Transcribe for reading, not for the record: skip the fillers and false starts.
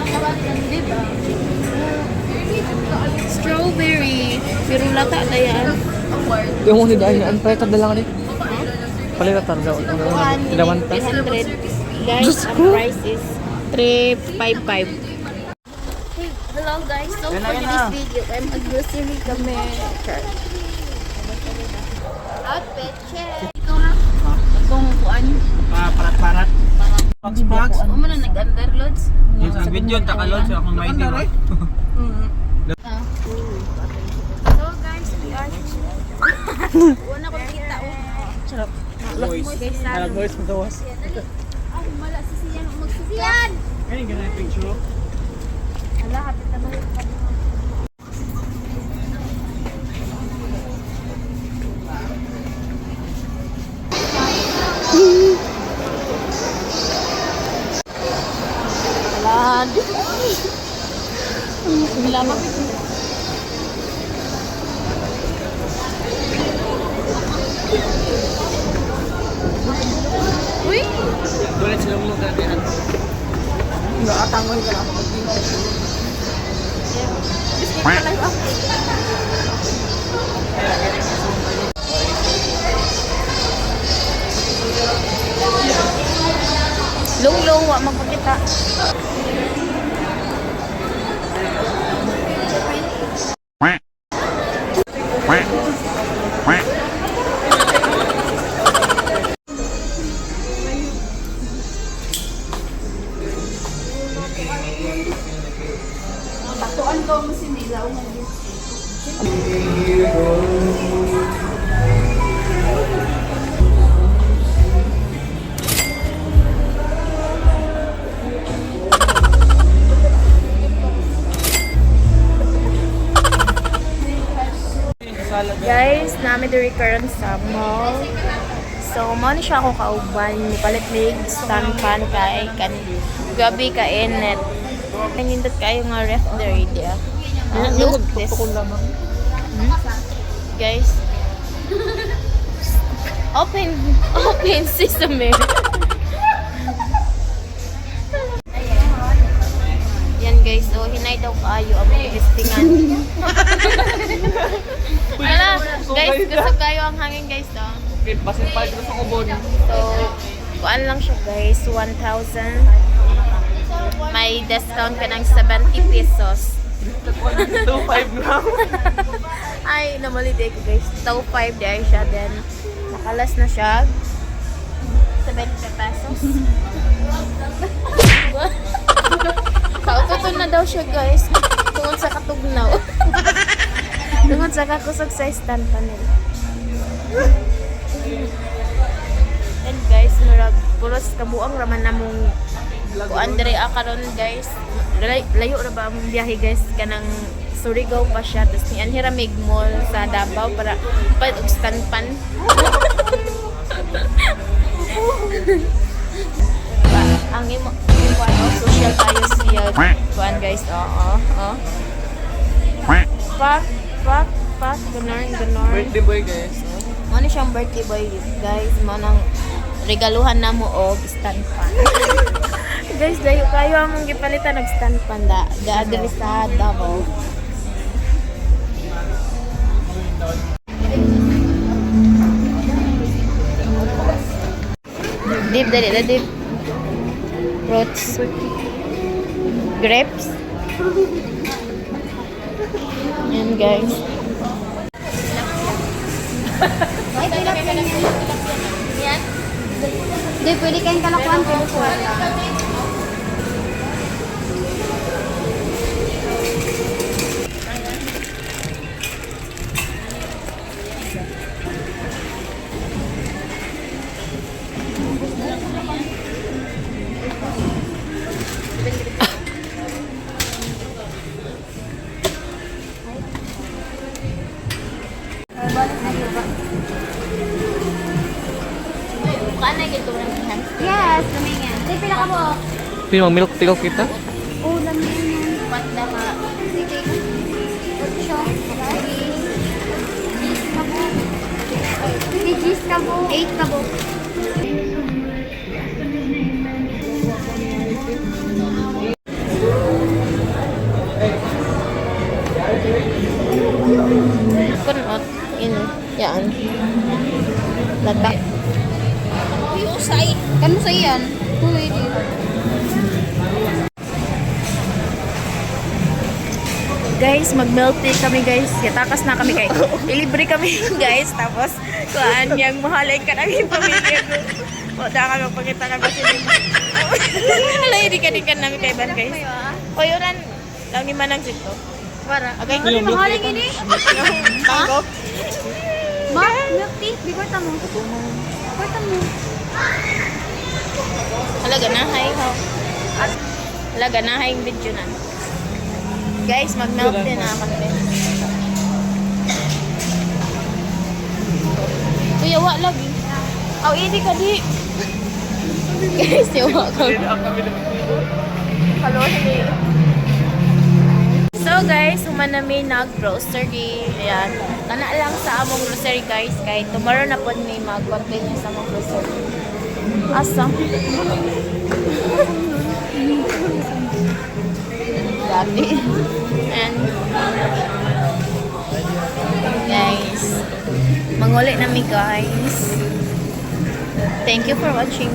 Diba? Strawberry. Pero lata na yan. Yung mo nidaan yan, palitan na lang ni. Palitan daw. Ilawan ta. 300. Guys, ang price is 355. Hey, hello guys. So for this video, I'm mag-grocery kami. Outfit check. Ito na. Itong kuan. Parat-parat. Box. Ano mo na nag-underloads? Yes, ang video, takaload sa akong mighty. So guys, we are here. Wala ko kita. Sarap. Guys, Sarap boys, magawas. ay, mala sisiyan. Magsisiyan! Ayun, ganun yung picture. Hala, hapit na ba yung Alan. Lama. Uy! Bulat sila mo gagawin. Nakatangon ka lang. Biscuit ka lang ako. Long-long, wak magpakita. Tatuan ko mo si Mila. Guys, namin the recurrent sa mall. So, mo siya ako kauban. Palit leg, stand pan kay kan gabi ka init. Nangindot kayo nga ref there dia. Look this. Guys. Open sesame. Yan guys, so hinay daw kaayo ang listingan. Wala, guys, gusto kayo ang hangin guys to. Okay, basin pa ito sa kubon. So, kuan lang siya guys, 1,000. May discount ka ng 70 pesos. 2.5 lang. Ay, namalite ko guys. 2,500 dahil siya. Then, nakalas na siya. 70 pesos. Kaututon na daw siya guys. Tungod sa katugnaw. Tungod sa kakusog sa stand panel. And guys, murag puros kabuang raman namong kuan dire akaron guys. Layo ra ba ang biyahe guys kanang Surigao pa siya. Tapos ni Anhiramig Mall sa Davao para pad og stand pan. Ang imo kuan social tayo siya kuan guys. Pak ganun. Birthday boy guys. Ano siyang birthday boy guys, mo nang regaluhan na mo og stand pan. Guys, layo kayo among gipalitan og stand pan da diri sa Davao. Dip dali. Fruits. Grapes. Yan guys. Ay, tilapia yan. Yan. Hindi, pwede kayong kalakuan pero wala. Bukan na gito ng hamster. Yes, lumingan. Hindi, pila ka mo. Pili mag milk tigaw kita. Oo, lumingan yan. Pat na ka. Sige. 8 cheese ka po. 8 ka po. Pwede. Guys, mag-milk tea kami guys. Takas na kami kay. Ilibre kami guys. Tapos, kuhaan yang mahalin ka namin pamilya ko. O, daka magpakita ka ba sila. Hala, hindi ka din ka namin kay Ban guys. O, yun lang. Lang ni Manang sito. Para. Okay. Ano yung mahaling ini? Tango. Ma, milk tea. Bigorta mo. Bigorta mo. Hala, ganahay. Hala, ganahay yung video na. Guys, mag-milk tea na kami. Kuya, wa lagi. Aw, hindi ka di. Guys, yawa ka. Hello, hindi. So guys, human namin nag-grocery. Ayan. Kana lang sa among grocery guys. Kay tomorrow na po may mag-continue sa among grocery. Asa? Dati. And guys, manguli na mi guys. Thank you for watching.